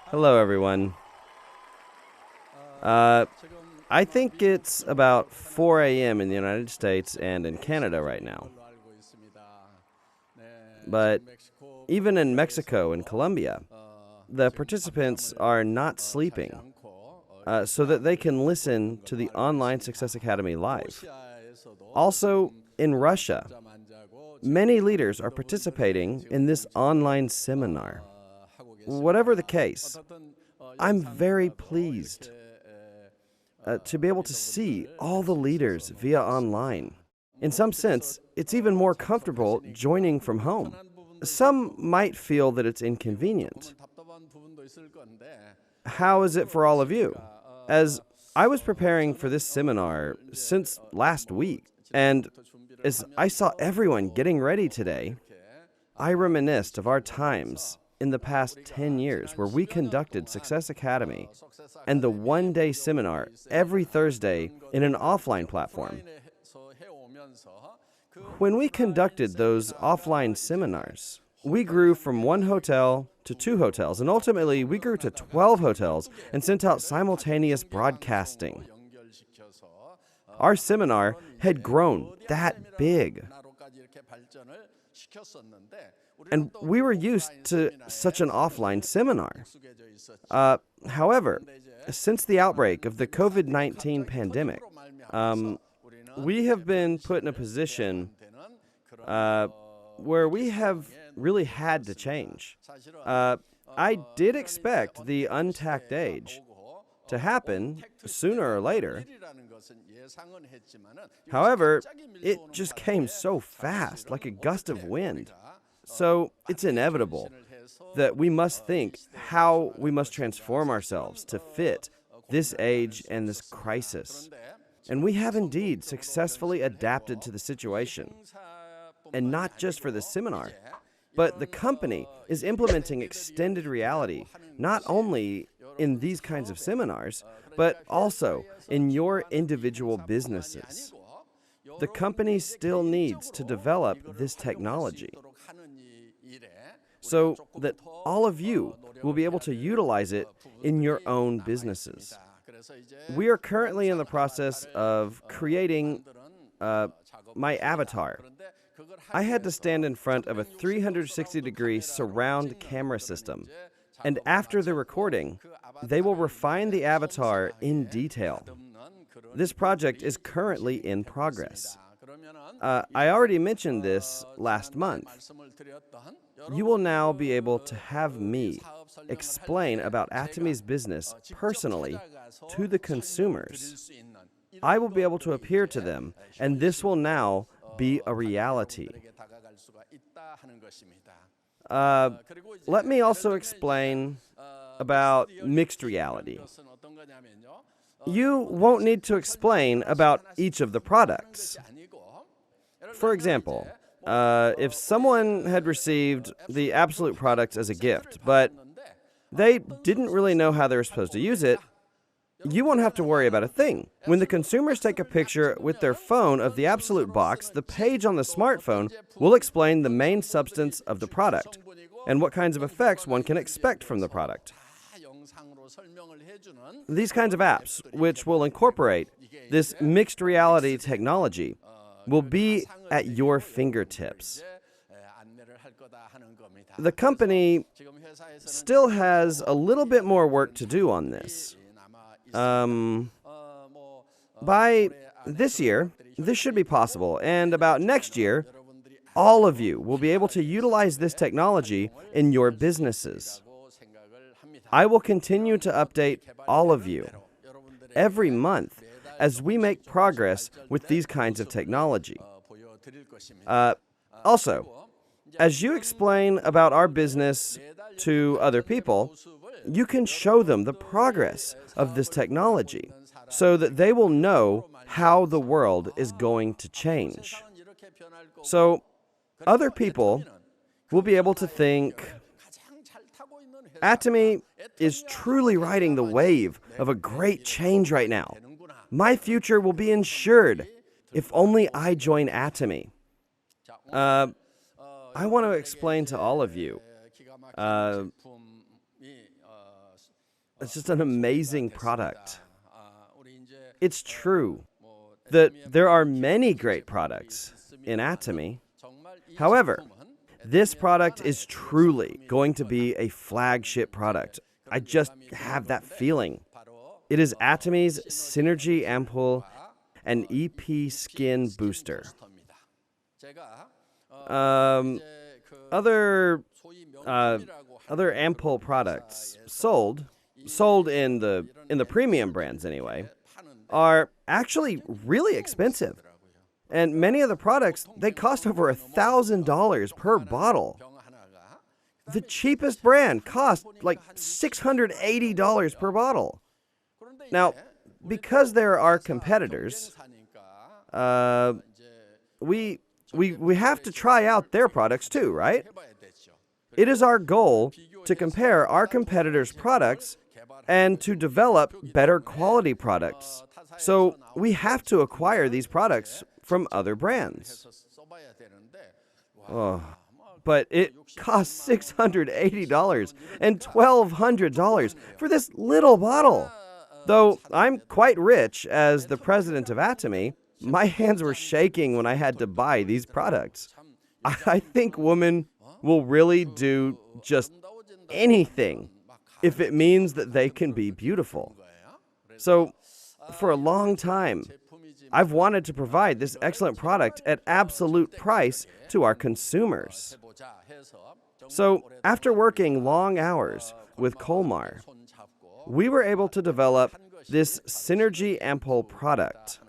Hello, everyone. Uh, I think it's about 4 a.m. in the United States and in Canada right now. But even in Mexico and Colombia, the participants are not sleeping so that they can listen to the Online Success Academy live. Also, in Russia, many leaders are participating in this online seminar. Whatever the case, I'm very pleased to be able to see all the leaders via online. In some sense, it's even more comfortable joining from home. Some might feel that it's inconvenient. How is it for all of you? As I was preparing for this seminar since last week, and as I saw everyone getting ready today, I reminisced of our times in the past 10 years where we conducted Success Academy and the one-day seminar every Thursday in an offline platform. When we conducted those offline seminars, we grew from one hotel to 2 hotels, and ultimately we grew to 12 hotels and sent out simultaneous broadcasting. Our seminar had grown that big. And we were used to such an offline seminar. However, since the outbreak of the COVID-19 pandemic, we have been put in a position where we have really had to change. I did expect the untacked age to happen sooner or later. However, it just came so fast, like a gust of wind. So it's inevitable that we must think how we must transform ourselves to fit this age and this crisis. And we have indeed successfully adapted to the situation. And not just for the seminar, but the company is implementing extended reality, not only in these kinds of seminars, but also in your individual businesses. The company still needs to develop this technology so that all of you will be able to utilize it in your own businesses. We are currently in the process of creating my avatar. I had to stand in front of a 360-degree surround camera system, and after the recording, they will refine the avatar in detail. This project is currently in progress. I already mentioned this last month. You will now be able to have me explain about Atomy's business personally to the consumers. I will be able to appear to them, and this will now be a reality. Let me also explain about mixed reality. You won't need to explain about each of the products. For example, if someone had received the Absolute products as a gift, but they didn't really know how they were supposed to use it, you won't have to worry about a thing. When the consumers take a picture with their phone of the Absolute box, the page on the smartphone will explain the main substance of the product and what kinds of effects one can expect from the product. These kinds of apps, which will incorporate this mixed reality technology, will be at your fingertips. The company still has a little bit more work to do on this. By this year, this should be possible, and about next year, all of you will be able to utilize this technology in your businesses. I will continue to update all of you every month as we make progress with these kinds of technology. Also, as you explain about our business to other people, you can show them the progress of this technology so that they will know how the world is going to change. So, other people will be able to think, Atomy is truly riding the wave of a great change right now. My future will be ensured if only I join Atomy. I want to explain to all of you it's just an amazing product. It's true that there are many great products in Atomy. However, this product is truly going to be a flagship product. I just have that feeling. It is Atomy's Synergy Ampoule and EP Skin Booster. Other ampoule products sold in the premium brands anyway, are actually really expensive. And many of the products, they cost over $1,000 per bottle. The cheapest brand cost like $680 per bottle. Now, because there are competitors, we have to try out their products too, right? It is our goal to compare our competitors' products and to develop better quality products. So we have to acquire these products from other brands. But it costs $680 and $1,200 for this little bottle. Though I'm quite rich as the president of Atomy, my hands were shaking when I had to buy these products. I think women will really do just anything if it means that they can be beautiful. So, for a long time, I've wanted to provide this excellent product at absolute price to our consumers. So, after working long hours with Colmar, we were able to develop this Synergy Ampoule product.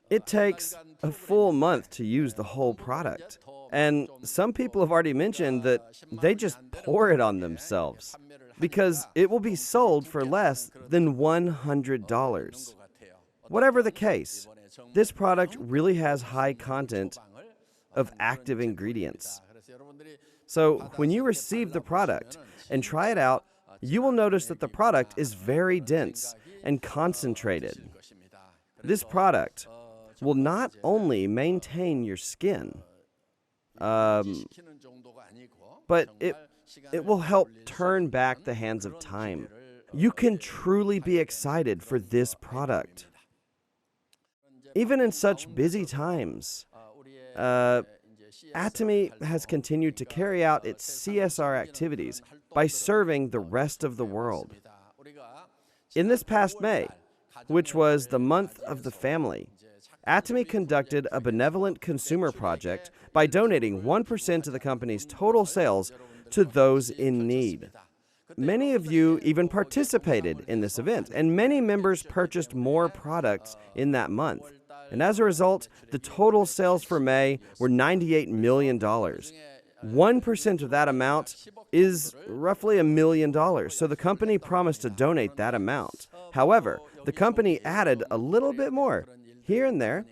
It takes a full month to use the whole product. And some people have already mentioned that they just pour it on themselves because it will be sold for less than $100. Whatever the case, this product really has high content of active ingredients. So when you receive the product and try it out, you will notice that the product is very dense and concentrated. This product will not only maintain your skin, but it will help turn back the hands of time. You can truly be excited for this product. Even in such busy times, Atomy has continued to carry out its CSR activities by serving the rest of the world. In this past May, which was the month of the family, Atomy conducted a benevolent consumer project by donating 1% of the company's total sales to those in need. Many of you even participated in this event, and many members purchased more products in that month. And as a result, the total sales for May were $98 million. 1% of that amount is roughly $1 million, so the company promised to donate that amount. However, the company added a little bit more, here and there,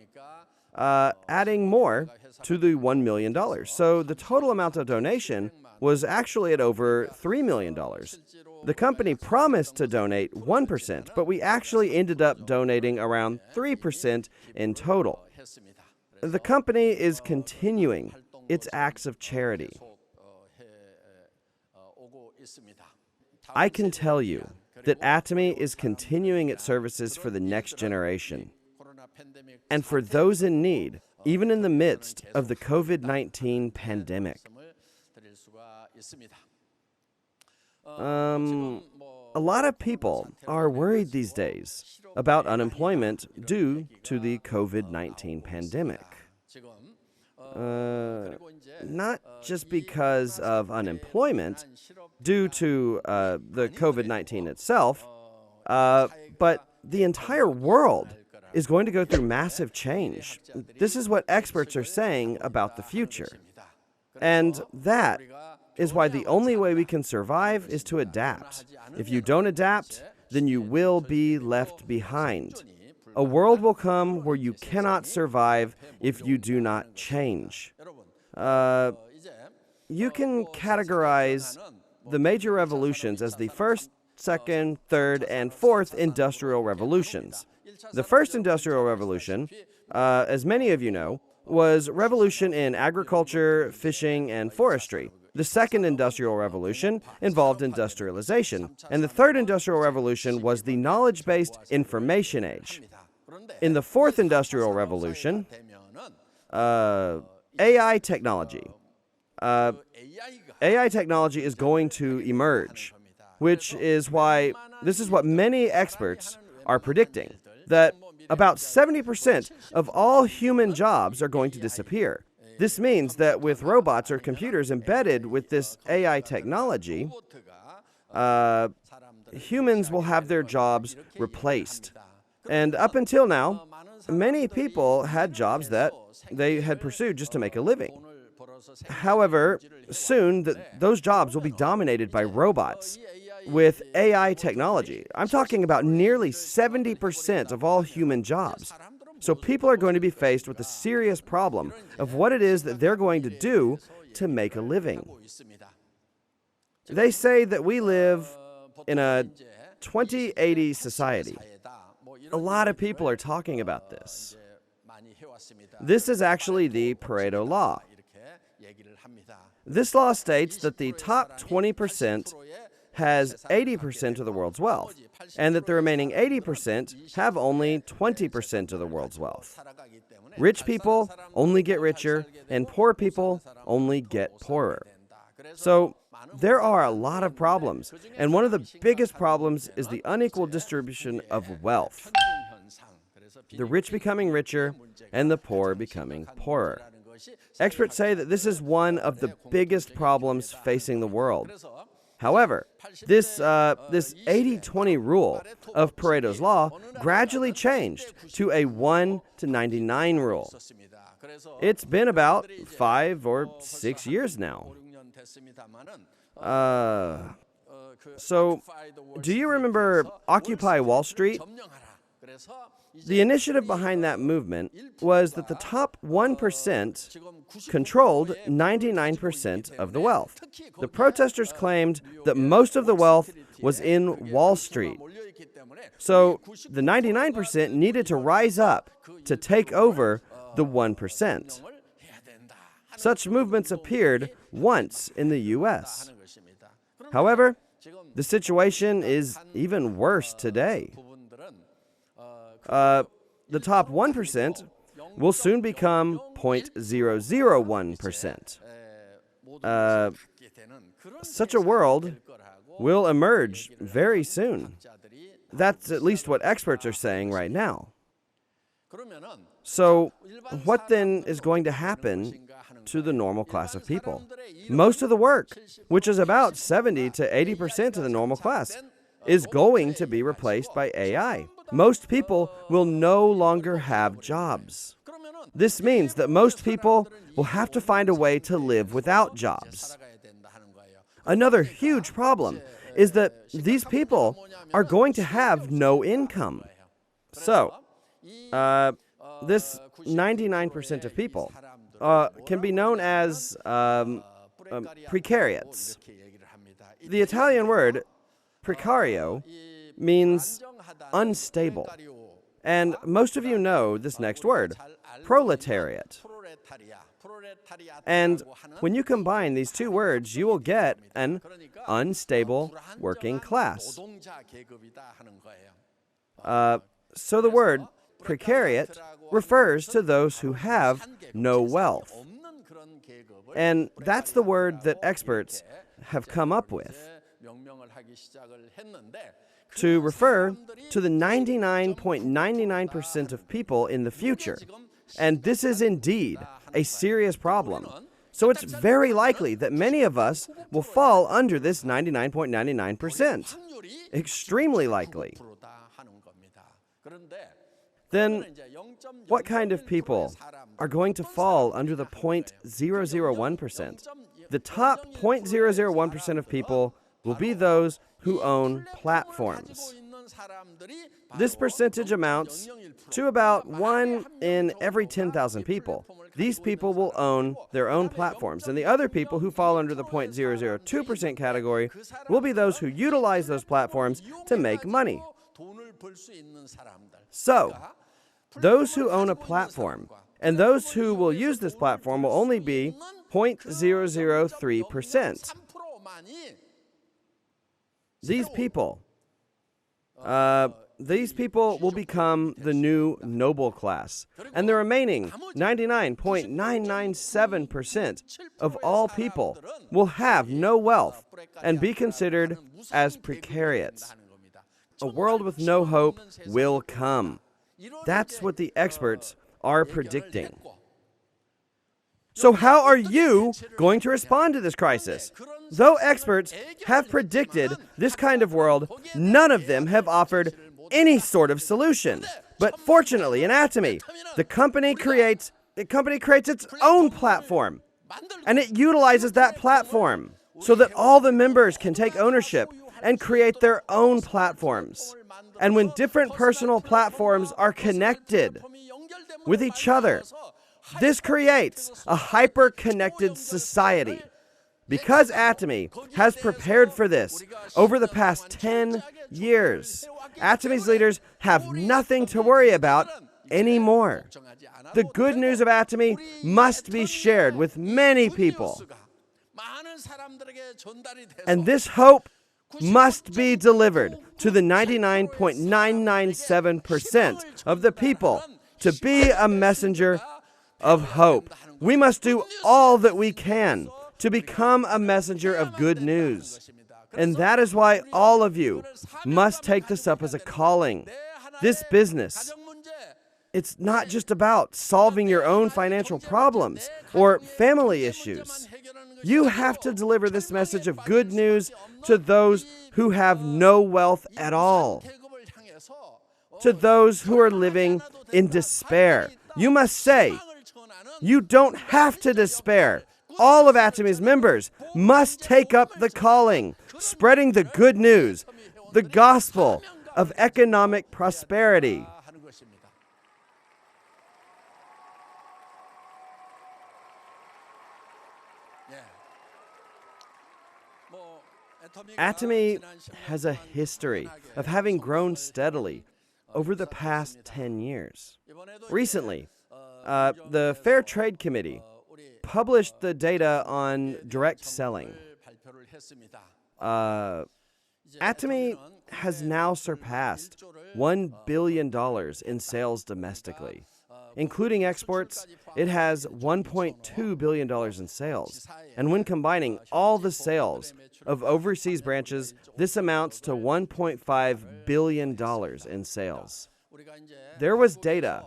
adding more to the $1 million. So the total amount of donation was actually at over $3 million. The company promised to donate 1%, but we actually ended up donating around 3% in total. The company is continuing its acts of charity. I can tell you that Atomy is continuing its services for the next generation and for those in need, even in the midst of the COVID-19 pandemic. A lot of people are worried these days about unemployment due to the COVID-19 pandemic. Not just because of unemployment due to the COVID-19 itself, but the entire world is going to go through massive change. This is what experts are saying about the future. And that is why the only way we can survive is to adapt. If you don't adapt, then you will be left behind. A world will come where you cannot survive if you do not change. You can categorize the major revolutions as the first, second, third, and fourth industrial revolutions. The first industrial revolution, as many of you know, was revolution in agriculture, fishing, and forestry. The second industrial revolution involved industrialization, and the third industrial revolution was the knowledge-based information age. In the fourth industrial revolution, AI technology. AI technology is going to emerge, which is why this is what many experts are predicting, that about 70% of all human jobs are going to disappear. This means that with robots or computers embedded with this AI technology, humans will have their jobs replaced. And up until now, many people had jobs that they had pursued just to make a living. However, soon those jobs will be dominated by robots with AI technology. I'm talking about nearly 70% of all human jobs. So people are going to be faced with the serious problem of what it is that they're going to do to make a living. They say that we live in a 2080 society. A lot of people are talking about this. This is actually the Pareto law. This law states that the top 20% has 80% of the world's wealth, and that the remaining 80% have only 20% of the world's wealth. Rich people only get richer, and poor people only get poorer. So there are a lot of problems, and one of the biggest problems is the unequal distribution of wealth. The rich becoming richer, and the poor becoming poorer. Experts say that this is one of the biggest problems facing the world. However, this 80-20 rule of Pareto's law gradually changed to a 1-99 rule. It's been about 5 or 6 years now. So, do you remember Occupy Wall Street? The initiative behind that movement was that the top 1% controlled 99% of the wealth. The protesters claimed that most of the wealth was in Wall Street. So the 99% needed to rise up to take over the 1%. Such movements appeared once in the U.S. However, the situation is even worse today. The top 1% will soon become 0.001%. Such a world will emerge very soon. That's at least what experts are saying right now. So, what then is going to happen to the normal class of people? Most of the work, which is about 70 to 80% of the normal class, is going to be replaced by AI. Most people will no longer have jobs. This means that most people will have to find a way to live without jobs. Another huge problem is that these people are going to have no income. So, this 99% of people can be known as precariats. The Italian word precario means unstable. And most of you know this next word, proletariat. And when you combine these two words, you will get an unstable working class. So the word precariat refers to those who have no wealth. And that's the word that experts have come up with to refer to the 99.99% of people in the future. And this is indeed a serious problem. So it's very likely that many of us will fall under this 99.99%. Extremely likely. Then, what kind of people are going to fall under the 0.001%? The top 0.001% of people will be those who own platforms. This percentage amounts to about 1 in every 10,000 people. These people will own their own platforms, and the other people who fall under the 0.002% category will be those who utilize those platforms to make money. So, those who own a platform, and those who will use this platform will only be 0.003%. These people will become the new noble class, and the remaining 99.997% of all people will have no wealth and be considered as precariats. A world with no hope will come. That's what the experts are predicting. So how are you going to respond to this crisis? Though experts have predicted this kind of world, none of them have offered any sort of solution. But fortunately, in Atomy, the company creates its own platform, and it utilizes that platform so that all the members can take ownership and create their own platforms. And when different personal platforms are connected with each other, this creates a hyper-connected society. Because Atomy has prepared for this over the past 10 years, Atomy's leaders have nothing to worry about anymore. The good news of Atomy must be shared with many people. And this hope must be delivered to the 99.997% of the people to be a messenger of hope. We must do all that we can to become a messenger of good news. And that is why all of you must take this up as a calling. This business, it's not just about solving your own financial problems or family issues. You have to deliver this message of good news to those who have no wealth at all, to those who are living in despair. You must say, you don't have to despair. All of Atomy's members must take up the calling, spreading the good news, the gospel of economic prosperity. Atomy has a history of having grown steadily over the past 10 years. Recently, the Fair Trade Committee published the data on direct selling. Atomy has now surpassed $1 billion in sales domestically. Including exports, it has $1.2 billion in sales. And when combining all the sales of overseas branches, this amounts to $1.5 billion in sales. There was data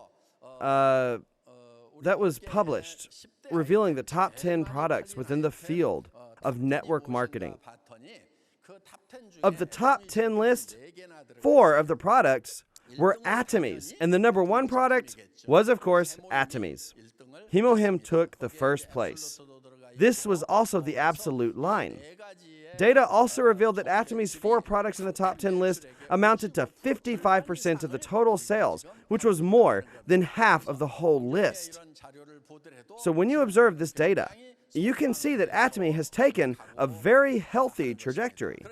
that was published revealing the top 10 products within the field of network marketing. Of the top 10 list, 4 of the products were Atomy's, and the number 1 product was, of course, Atomy's. Hemohim took the first place. This was also the absolute line. Data also revealed that Atomy's 4 products in the top 10 list amounted to 55% of the total sales, which was more than half of the whole list. So when you observe this data, you can see that Atomy has taken a very healthy trajectory.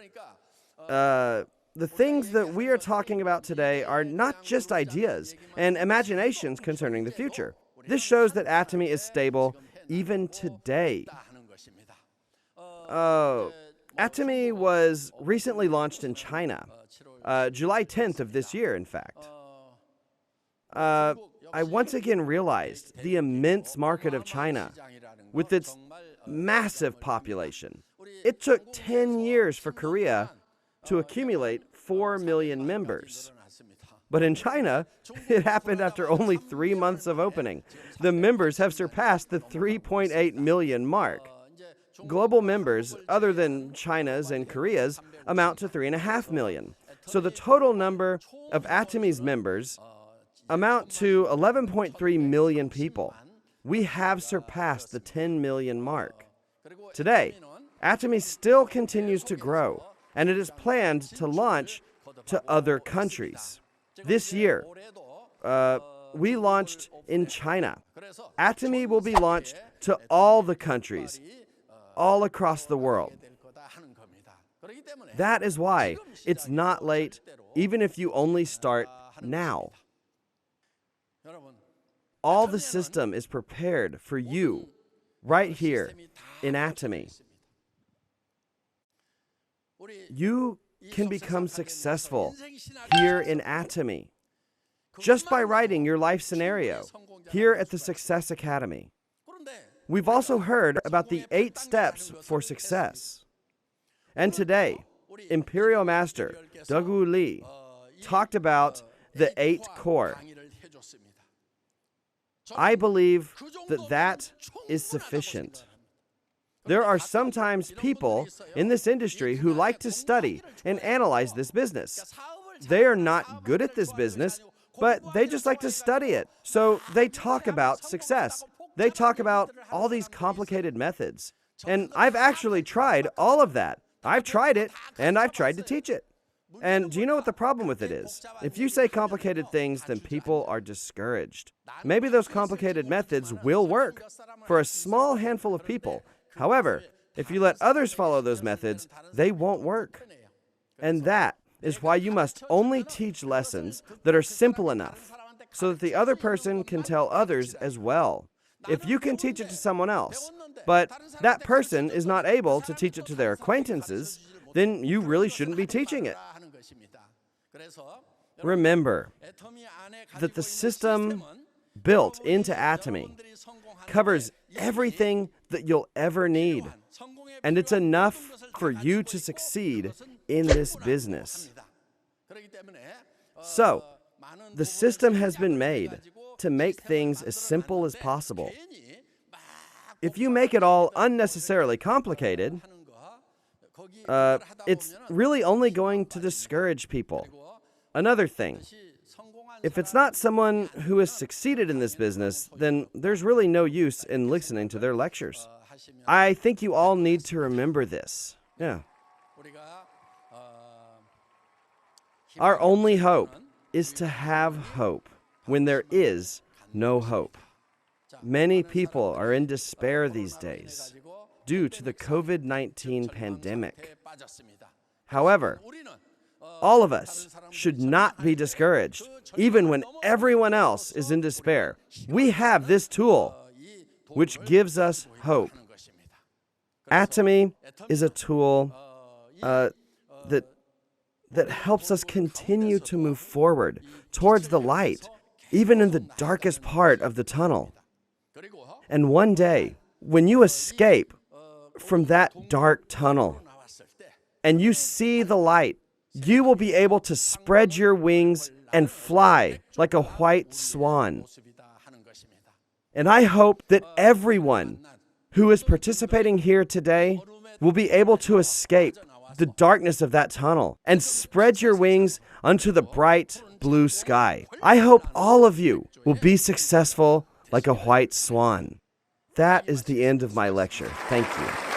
The things that we are talking about today are not just ideas and imaginations concerning the future. This shows that Atomy is stable even today. Atomy was recently launched in China, July 10th of this year, in fact. I once again realized the immense market of China with its massive population. It took 10 years for Korea to accumulate 4 million members. But in China, it happened after only 3 months of opening. The members have surpassed the 3.8 million mark. Global members, other than China's and Korea's, amount to 3.5 million. So the total number of Atomy's members amount to 11.3 million people. We have surpassed the 10 million mark. Today, Atomy still continues to grow, and it is planned to launch to other countries. This year, we launched in China. Atomy will be launched to all the countries, all across the world. That is why it's not late, even if you only start now. All the system is prepared for you right here in Atomy. You can become successful here in Atomy just by writing your life scenario here at the Success Academy. We've also heard about the 8 steps for success. And today, Imperial Master Dogu Lee talked about the 8 core. I believe that that is sufficient. There are sometimes people in this industry who like to study and analyze this business. They are not good at this business, but they just like to study it. So they talk about success. They talk about all these complicated methods. And I've actually tried all of that. I've tried it, and I've tried to teach it. And do you know what the problem with it is? If you say complicated things, then people are discouraged. Maybe those complicated methods will work for a small handful of people. However, if you let others follow those methods, they won't work. And that is why you must only teach lessons that are simple enough so that the other person can tell others as well. If you can teach it to someone else, but that person is not able to teach it to their acquaintances, then you really shouldn't be teaching it. Remember that the system built into Atomy covers everything that you'll ever need, and it's enough for you to succeed in this business. So, the system has been made to make things as simple as possible. If you make it all unnecessarily complicated, it's really only going to discourage people. Another thing, if it's not someone who has succeeded in this business, then there's really no use in listening to their lectures. I think you all need to remember this. Yeah. Our only hope is to have hope when there is no hope. Many people are in despair these days due to the COVID-19 pandemic. However, all of us should not be discouraged, even when everyone else is in despair. We have this tool, which gives us hope. Atomy is a tool that helps us continue to move forward towards the light, even in the darkest part of the tunnel. And one day, when you escape from that dark tunnel and you see the light, you will be able to spread your wings and fly like a white swan. And I hope that everyone who is participating here today will be able to escape the darkness of that tunnel and spread your wings unto the bright blue sky. I hope all of you will be successful like a white swan. That is the end of my lecture. Thank you.